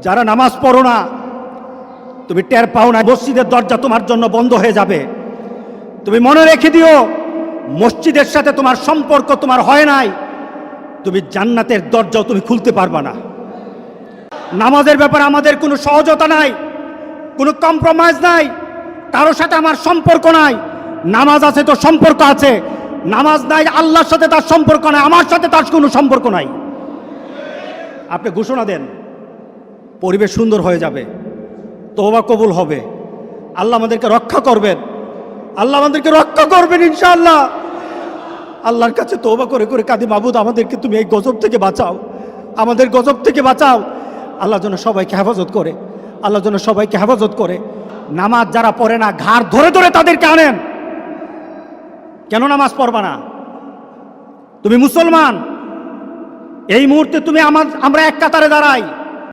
যারা নামাজ পড়ো না, তুমি টের পাও না মসজিদের দরজা তোমার জন্য বন্ধ হয়ে যাবে। তুমি মনে রেখে দিও, মসজিদের সাথে তোমার সম্পর্ক তোমার হয় নাই, তুমি জান্নাতের দরজাও তুমি খুলতে পারবা না। নামাজের ব্যাপারে আমাদের কোনো সহজতা নাই, কোনো কম্প্রোমাইজ নাই, কারোর সাথে আমার সম্পর্ক নাই। নামাজ আছে তো সম্পর্ক আছে, নামাজ নাই আল্লাহর সাথে তার সম্পর্ক নাই, আমার সাথে তার কোনো সম্পর্ক নাই। আপনি ঘোষণা দেন, পরিবেশ সুন্দর হয়ে যাবে, তওবা কবুল হবে, আল্লাহ আমাদেরকে রক্ষা করবেন, আল্লাহ আমাদেরকে রক্ষা করবেন ইনশাআল্লাহ। আল্লাহর কাছে তওবা করে করে কাঁদি, মাবুদ আমাদেরকে তুমি এই গজব থেকে বাঁচাও, আমাদের গজব থেকে বাঁচাও। আল্লাহ যেন সবাইকে হেফাজত করে, আল্লাহ যেন সবাইকে হেফাজত করে। নামাজ যারা পড়ে না, ঘাড় ধরে ধরে তাদেরকে আনেন। কেন নামাজ পড়বা না? তুমি মুসলমান, এই মুহূর্তে তুমি আমরা এক কাতারে দাঁড়াই।